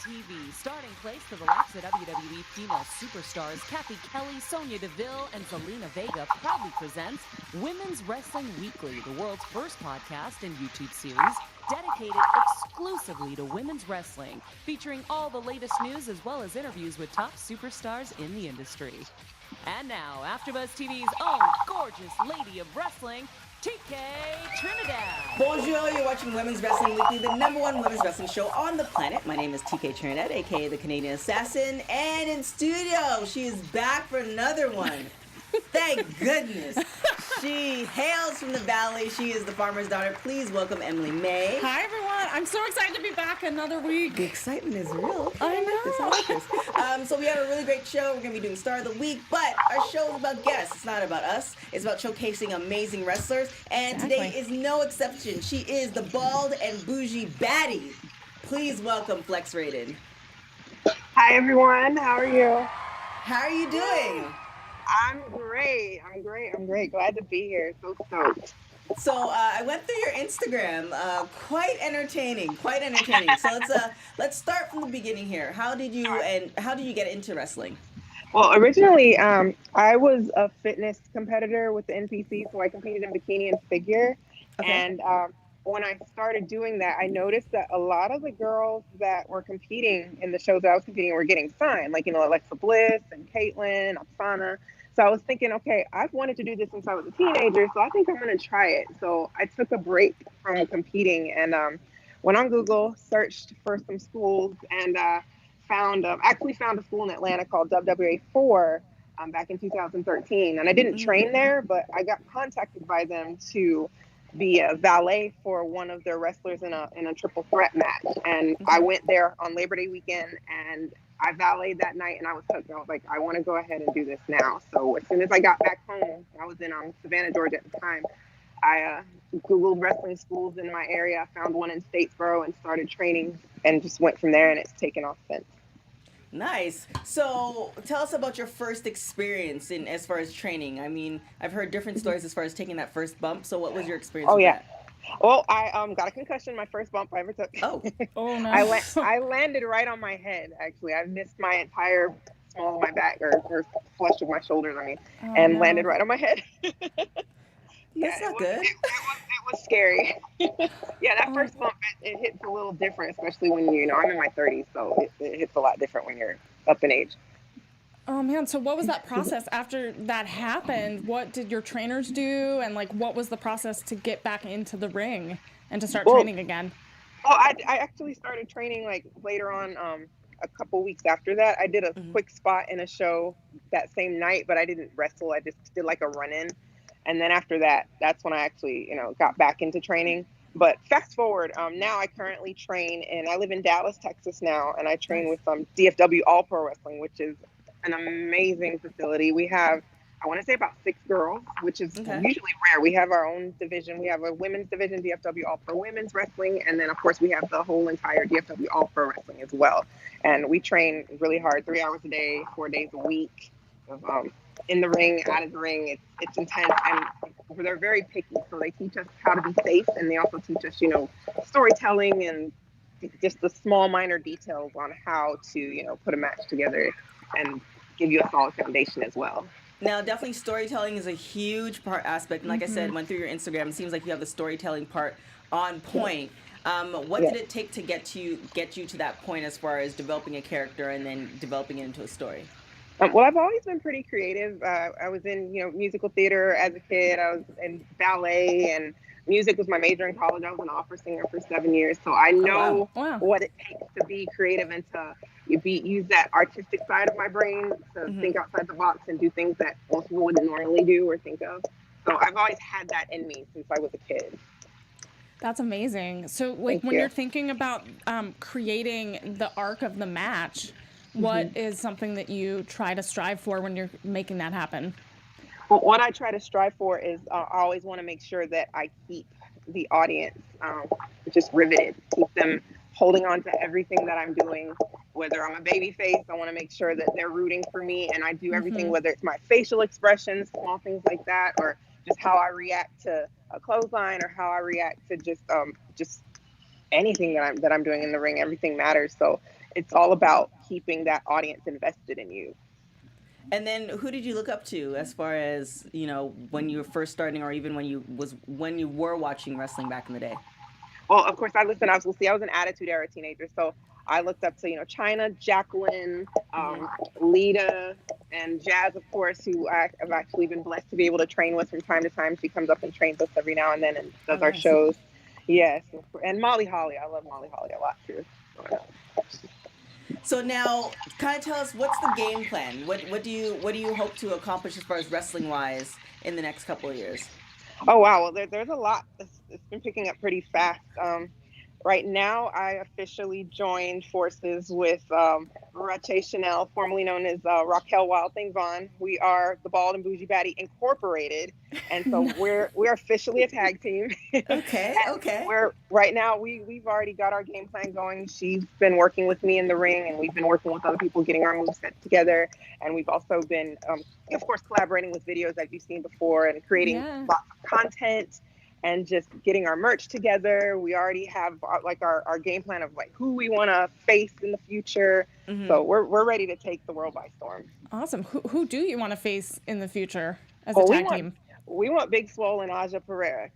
TV, starting place for the likes of WWE female superstars Cathy, Kelley, Sonya, Deville, and Zelina Vega proudly presents Women's Wrestling Weekly, the world's first podcast and YouTube series dedicated exclusively to women's wrestling, featuring all the latest news as well as interviews with top superstars in the industry. And now, AfterBuzz TV's own gorgeous lady of wrestling, TK Trinidad. Bonjour, you're watching Women's Wrestling Weekly, the #1 women's wrestling show on the planet. My name is TK Trinidad, aka the Canadian Assassin, and in studio, she is back for another one. Thank goodness. She hails from the valley. She is the farmer's daughter. Please welcome Emily Mae. Hi, everyone. I'm so excited to be back another week. The excitement is real. I like this. So we have a really great show. We're going to be doing Star of the Week, but our show is about guests. It's not about us. It's about showcasing amazing wrestlers, and today is no exception. She is the bald and bougie baddie. Please welcome Flex Rated. Hi, everyone. How are you? How are you doing? I'm great. Glad to be here. So stoked. So I went through your Instagram. Quite entertaining. So let's start from the beginning here. How did you get into wrestling? Well, originally, I was a fitness competitor with the NPC, so I competed in bikini and figure. Okay. And when I started doing that, I noticed that a lot of the girls that were competing in the shows that I was competing in were getting signed, like, Alexa Bliss and Caitlyn, Oksana. So I was thinking, okay, I've wanted to do this since I was a teenager, so I think I'm going to try it. So I took a break from competing and went on Google, searched for some schools, and found a school in Atlanta called WWA4 back in 2013. And I didn't train there, but I got contacted by them to be a valet for one of their wrestlers in a triple threat match. And I went there on Labor Day weekend, and I valeted that night, and I was hooked. I was like, I want to go ahead and do this now. So as soon as I got back home, I was in Savannah, Georgia at the time. I Googled wrestling schools in my area, found one in Statesboro, and started training, and just went from there, and it's taken off since. Nice. So tell us about your first experience as far as training. I mean, I've heard different stories as far as taking that first bump. So what was your experience with that? Well, I got a concussion my first bump I ever took. Oh no. I landed right on my head, actually. I missed my entire small of my back, or flush of my shoulders, landed right on my head. That's not good. It was scary. That first bump, it hits a little different, especially when I'm in my 30s, so it hits a lot different when you're up in age. Oh, man. So what was that process after that happened? What did your trainers do? And, what was the process to get back into the ring and to start training again? Well, I actually started training, later on, a couple weeks after that. I did a quick spot in a show that same night, but I didn't wrestle. I just did, a run-in. And then after that, that's when I actually, got back into training. But fast forward, now I currently train, and I live in Dallas, Texas now, and I train with DFW All Pro Wrestling, which is an amazing facility. We have, I want to say, about 6 girls, which is usually rare. We have our own division. We have a women's division, DFW All Pro Women's Wrestling, and then, of course, we have the whole entire DFW All Pro Wrestling as well. And we train really hard, 3 hours a day, 4 days a week. In the ring, out of the ring, it's intense, and they're very picky. So they teach us how to be safe, and they also teach us, storytelling and just the small minor details on how to, put a match together and give you a solid foundation as well. Now, definitely storytelling is a huge aspect. And like I said, went through your Instagram. It seems like you have the storytelling part on point. What did it take to get you to that point as far as developing a character and then developing it into a story? Well, I've always been pretty creative. I was in, musical theater as a kid. I was in ballet, and music was my major in college. I was an opera singer for 7 years. So I know what it takes to be creative and to use that artistic side of my brain to think outside the box and do things that most people wouldn't normally do or think of. So I've always had that in me since I was a kid. That's amazing. So when you're thinking about creating the arc of the match, what is something that you try to strive for when you're making that happen? Well, what I try to strive for is I always want to make sure that I keep the audience just riveted, keep them holding on to everything that I'm doing. Whether I'm a baby face, I want to make sure that they're rooting for me, and I do everything, whether it's my facial expressions, small things like that, or just how I react to a clothesline, or how I react to just anything that I'm doing in the ring. Everything matters. So it's all about keeping that audience invested in you. And then, who did you look up to as far as, when you were first starting, or even when you were watching wrestling back in the day? Well, of course, I was an Attitude Era teenager, so I looked up to, China, Jacqueline, Lita, and Jazz, of course, who I've actually been blessed to be able to train with from time to time. She comes up and trains us every now and then and does our shows. Yes, and Molly Holly. I love Molly Holly a lot too. So now, kind of tell us, what's the game plan? What do you hope to accomplish as far as wrestling wise in the next couple of years? Oh wow, well there's a lot. It's been picking up pretty fast. Right now, I officially joined forces with Rache Chanel, formerly known as Raquel Wild Thing Vaughn. We are the Bald and Bougie Baddie Incorporated, and so we're officially a tag team. Okay. Right now we've already got our game plan going. She's been working with me in the ring, and we've been working with other people getting our moves set together. And we've also been, of course, collaborating with videos that you've seen before and creating lots of content. And just getting our merch together. We already have our game plan of who we want to face in the future. Mm-hmm. So we're ready to take the world by storm. Awesome. Who do you want to face in the future as a tag team? We want Big Swole and Aja Pereira.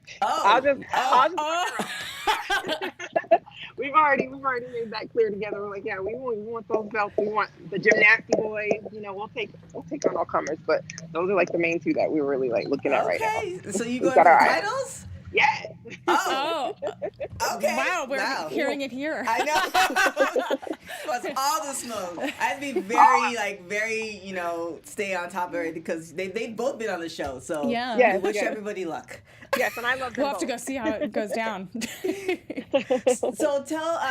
We've already made that clear together. We're like, yeah, we want those belts. We want the Gymnasty boys. We'll take on all comers, but those are the main two that we're really looking at right now. Okay, so you going for titles? Yeah. Oh. Okay. Wow, we're hearing it here. I know. What's all the smoke? I'd be very, stay on top of it because they've both been on the show. So we wish everybody luck. Yes, and I love them. We'll have to go see how it goes down. So tell,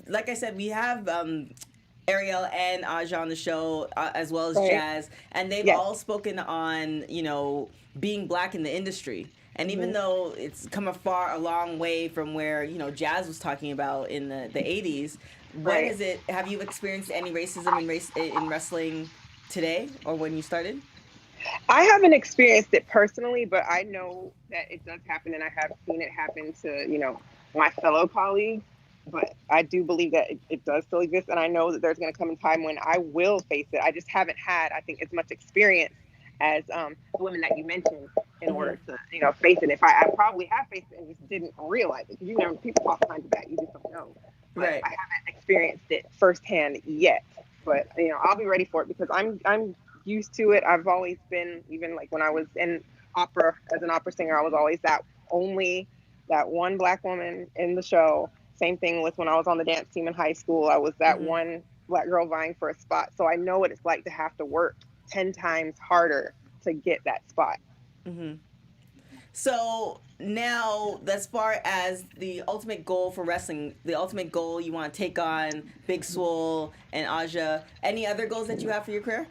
like I said, we have Ariel and Aja on the show, as well as Jazz, and they've all spoken on, being black in the industry. And even though it's come a long way from where, Jazz was talking about in the 80s, what is it? Have you experienced any racism in wrestling today or when you started? I haven't experienced it personally, but I know that it does happen, and I have seen it happen to, my fellow colleagues. But I do believe that it does still exist, and I know that there's going to come a time when I will face it. I just haven't had, I think, as much experience as the women that you mentioned in order to, face it. If I probably have faced it and just didn't realize it, because people talk behind your back, you just don't know. But I haven't experienced it firsthand yet. But I'll be ready for it because I'm used to it. I've always been, even when I was in opera as an opera singer, I was always that one black woman in the show. Same thing with when I was on the dance team in high school. I was that one black girl vying for a spot. So I know what it's like to have to work 10 times harder to get that spot. Mm-hmm. So now, as far as the ultimate goal for wrestling, the ultimate goal you want to take on Big Swole and Aja, any other goals that you have for your career?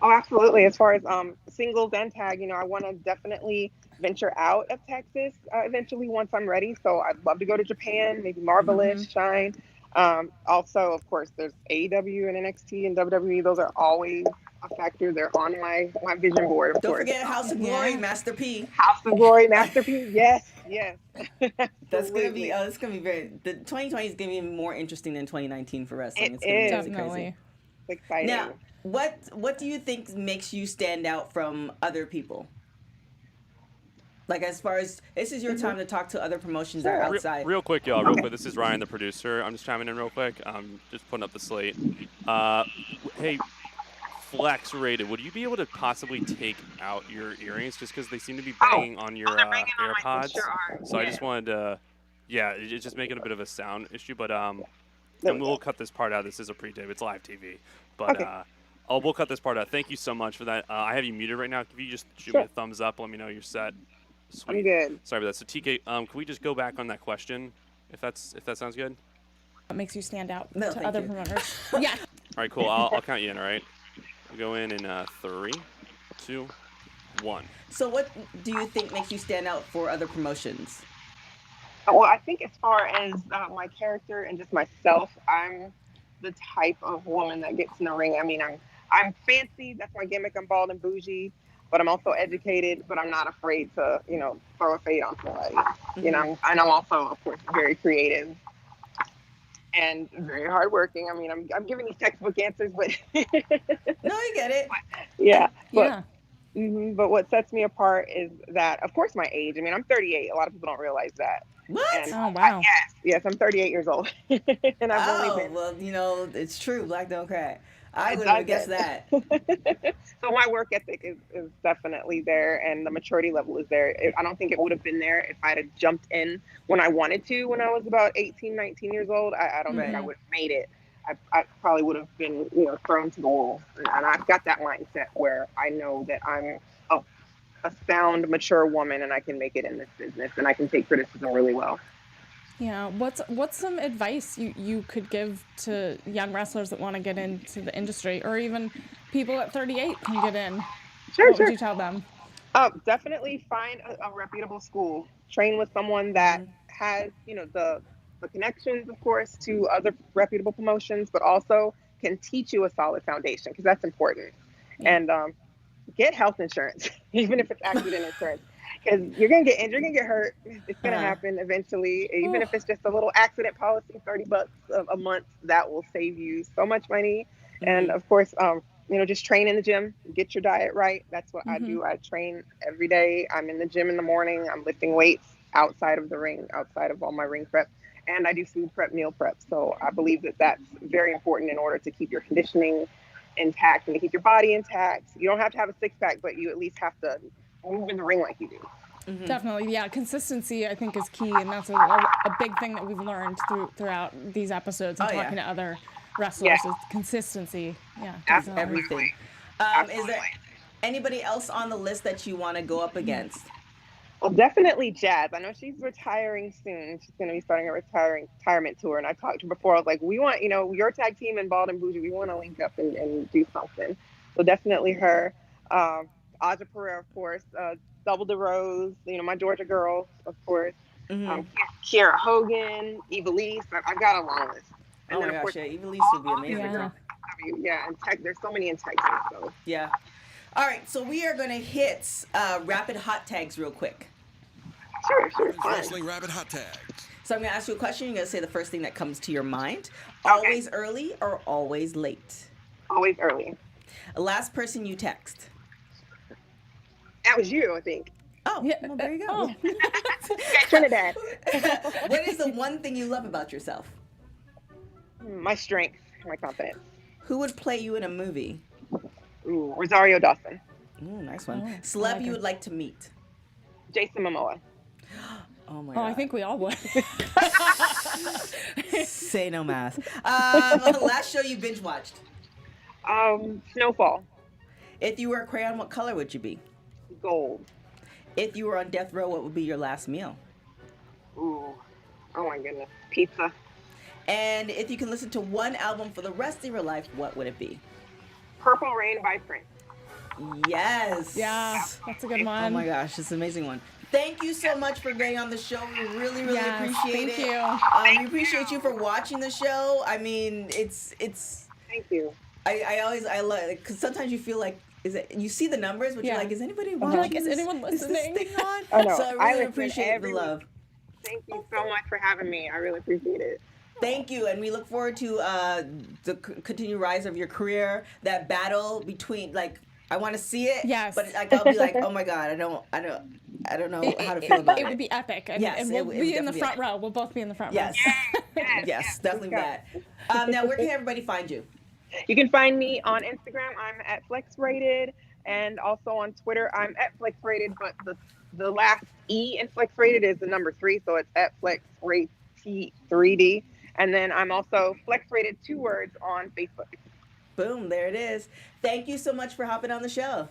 Oh, absolutely. As far as singles and tag, I want to definitely venture out of Texas eventually once I'm ready. So I'd love to go to Japan, maybe Marvelous, Shine. Also, of course, there's AEW and NXT and WWE. Those are always a factor. They're on my vision board, of course. Don't forget House of Glory, Master P. House of Glory, Master P. Yes. That's gonna be. It's gonna be the 2020 is gonna be more interesting than 2019 for wrestling. It's gonna be definitely crazy. It's exciting. Now, what do you think makes you stand out from other people? As far as, this is your time to talk to other promotions that are outside. Real quick, y'all. Real quick. This is Ryan, the producer. I'm just chiming in real quick. I'm just putting up the slate. Hey, Flex Rated, would you be able to possibly take out your earrings just because they seem to be banging on your AirPods? So I just wanted to, it's just making a bit of a sound issue. But and we'll cut this part out. This is a pre-tape. It's live TV. But we'll cut this part out. Thank you so much for that. I have you muted right now. If you just shoot me a thumbs up, let me know you're set. Sweet. I'm good. Sorry about that. So TK, can we just go back on that question, if that sounds good? What makes you stand out to other promoters? Yeah. All right, cool. I'll count you in. All right. We'll go in 3, 2, 1. So what do you think makes you stand out for other promotions? Well, I think as far as my character and just myself, I'm the type of woman that gets in the ring. I mean, I'm fancy. That's my gimmick. I'm bald and bougie. but I'm also educated, but I'm not afraid to, throw a fade on somebody, and I'm also, of course, very creative and very hardworking. I mean, I'm giving these textbook answers, but No, you get it. yeah, Yeah. but what sets me apart is that, of course, my age. I mean, I'm 38. A lot of people don't realize that. What? And Oh, wow. yes, I'm 38 years old, and I've only Oh, been. well, it's true. Black don't crack. I wouldn't have guessed that. So my work ethic is definitely there, and the maturity level is there. I don't think it would have been there if I had jumped in when I wanted to when I was about 18, 19 years old. I don't think I would have made it. I probably would have been, thrown to the wolves. And I've got that mindset where I know that I'm a sound, mature woman, and I can make it in this business, and I can take criticism really well. Yeah. What's some advice you could give to young wrestlers that want to get into the industry, or even people at 38 can get in? Sure. What would you tell them? Definitely find a reputable school. Train with someone that has, the connections, of course, to other reputable promotions, but also can teach you a solid foundation, because that's important. Yeah. And get health insurance, even if it's accident insurance. Because you're gonna get injured, you're gonna get hurt. It's gonna happen eventually. Even if it's just a little accident policy, $30 a month, that will save you so much money. And of course, just train in the gym, get your diet right. That's what I do. I train every day. I'm in the gym in the morning. I'm lifting weights outside of the ring, outside of all my ring prep, and I do food prep, meal prep. So I believe that that's very important in order to keep your conditioning intact and to keep your body intact. You don't have to have a six pack, but you at least have to move in the ring like you do. Definitely, yeah. Consistency, I think, is key, and that's a big thing that we've learned throughout these episodes and talking to other wrestlers. Is consistency. Yeah, definitely. Everything. Is there anybody else on the list that you want to go up against? Well, definitely Jazz. I know she's retiring soon. She's going to be starting a retirement tour. And I talked to her before. I was like, we want, your tag team in Bald and Bougie. We want to link up and do something. So definitely her. Aja Pereira, of course. Double DeRose, my Georgia girls, of course. Kiera Hogan, Evilise. I've got a long list. And then, of course, Evilise would be amazing. Yeah, and there's so many in Texas. So. Yeah. All right, so we are going to hit rapid hot tags real quick. Sure. Wrestling rapid hot tags. So I'm going to ask you a question. You're going to say the first thing that comes to your mind. Always early or always late? Always early. Last person you text? That was you, I think. Oh, yeah. Well, there you go. Trinidad. What is the one thing you love about yourself? My strength, my confidence. Who would play you in a movie? Ooh, Rosario Dawson. Ooh, nice one. Celeb you would like to meet? Jason Momoa. Oh my God. I think we all would. Say no math. Last show you binge watched? Snowfall. If you were a crayon, what color would you be? Gold. If you were on death row, what would be your last meal? Ooh. Oh my goodness. Pizza. And if you can listen to one album for the rest of your life, what would it be? Purple Rain by Prince. Yes. Yeah, that's a good one. Oh my gosh, it's an amazing one. Thank you so much for getting on the show. We really appreciate it. Thank you. We appreciate you for watching the show. I mean, it's. Thank you. I love it because sometimes you feel like you see the numbers, but you're like, is anybody watching? Like, is anyone listening? Is this thing on? Oh, no. So I really appreciate the love. Thank you so much for having me. I really appreciate it. Thank you, and we look forward to the continued rise of your career. That battle between, I want to see it. Yes. But I'll be like, oh my God, I don't know how to feel about it. It would be epic. And, Yes, and we'll it would be in the definitely front row. We'll both be in the front Yes. row. Yes, definitely that. Now, where can everybody find you? You can find me on Instagram. I'm at FlexRated, and also on Twitter, I'm at FlexRated, but the last E in FlexRated is the number 3, so it's at FlexRated3D. And then I'm also FlexRated 2 words on Facebook. Boom, there it is. Thank you so much for hopping on the show.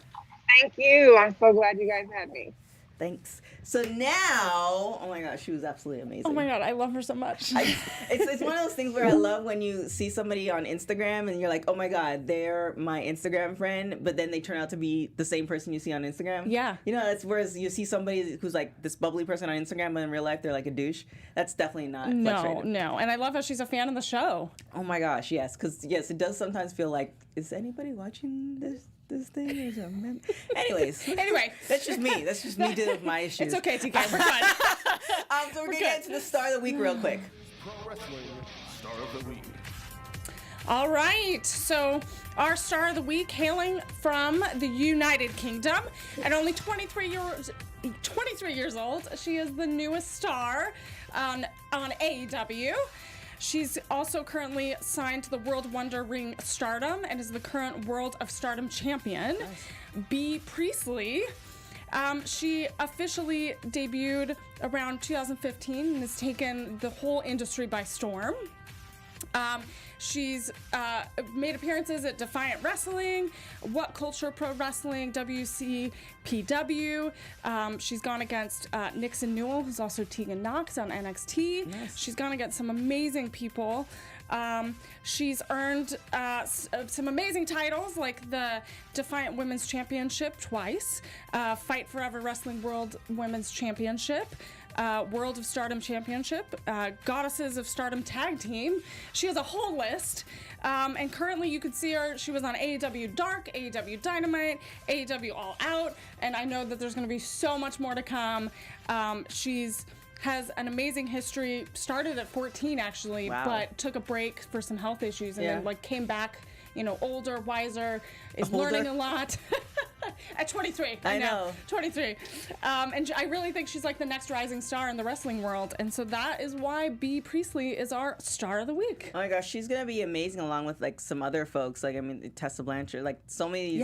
Thank you. I'm so glad you guys had me. Thanks. So now, oh my gosh, she was absolutely amazing. Oh my God, I love her so much. It's one of those things where I love when you see somebody on Instagram and you're like, oh my God, they're my Instagram friend, but then they turn out to be the same person you see on Instagram. Yeah. That's whereas you see somebody who's like this bubbly person on Instagram, but in real life they're like a douche. That's definitely not No. FlexRated. And I love how she's a fan of the show. Oh my gosh, yes. Because, yes, it does sometimes feel like is anybody watching this thing? Or something? Anyways. Anyway. That's just me. That's just me dealing with my issues. It's okay, TK. We're fine. So we're going to get to the star of the week real quick. Pro Wrestling Star of the Week. All right, so our star of the week, hailing from the United Kingdom, at only 23 years old, she is the newest star on AEW. She's also currently signed to the World Wonder Ring Stardom and is the current World of Stardom champion. Nice. Bea Priestley. She officially debuted around 2015 and has taken the whole industry by storm. She's made appearances at Defiant Wrestling, What Culture Pro Wrestling, WCPW. She's gone against Nixon Newell, who's also Tegan Knox on NXT. Nice. She's gone against some amazing people. She's earned some amazing titles like the Defiant Women's Championship twice, Fight Forever Wrestling World Women's Championship, World of Stardom Championship, Goddesses of Stardom Tag Team. She has a whole list. And currently you could see her, she was on AEW Dark, AEW Dynamite, AEW All Out, and I know that there's going to be so much more to come. Has an amazing history, started at 14 actually, but took a break for some health issues and then came back, older, wiser, is learning a lot. At 23. I know. 23. And I really think she's like the next rising star in the wrestling world. And so that is why Bea Priestley is our star of the week. Oh my gosh, she's going to be amazing along with like some other folks. Like, I mean, Tessa Blanchard, like so many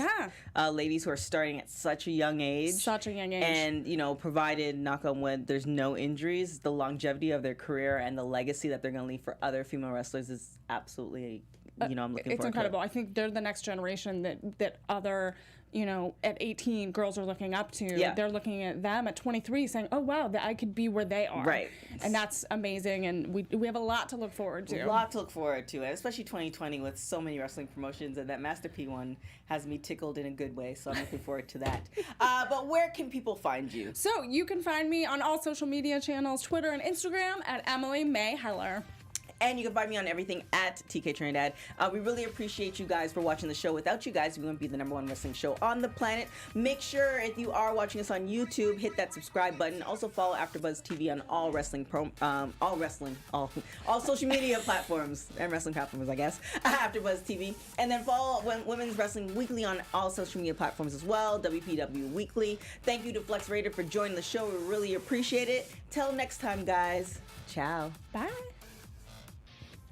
ladies who are starting at such a young age. Such a young age. And, provided, knock on wood, there's no injuries, the longevity of their career and the legacy that they're going to leave for other female wrestlers is absolutely, I'm looking forward to it. It's incredible. I think they're the next generation that other at 18, girls are looking up to. Yeah. They're looking at them at 23 saying, oh, wow, I could be where they are. Right. And that's amazing, and we have a lot to look forward to. A lot to look forward to, and especially 2020 with so many wrestling promotions, and that Master P one has me tickled in a good way, so I'm looking forward to that. But where can people find you? So you can find me on all social media channels, Twitter and Instagram, at Emily Mae Heller. And you can find me on everything at TK Trinidad. We really appreciate you guys for watching the show. Without you guys, we wouldn't be the #1 wrestling show on the planet. Make sure if you are watching us on YouTube, hit that subscribe button. Also follow AfterBuzz TV on all social media platforms and wrestling platforms, I guess. AfterBuzz TV, and then follow Women's Wrestling Weekly on all social media platforms as well. WPW Weekly. Thank you to Flex Raider for joining the show. We really appreciate it. Till next time, guys. Ciao. Bye.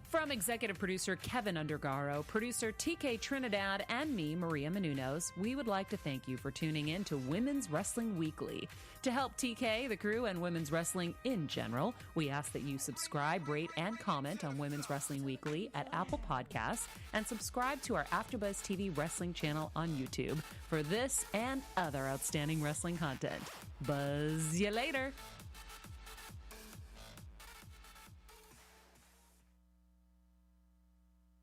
From executive producer Kevin Undergaro, producer TK Trinidad, and me, Maria Menounos, we would like to thank you for tuning in to Women's Wrestling Weekly. To help TK, the crew, and women's wrestling in general, we ask that you subscribe, rate, and comment on Women's Wrestling Weekly at Apple Podcasts, and subscribe to our AfterBuzz TV wrestling channel on YouTube for this and other outstanding wrestling content. Buzz you later!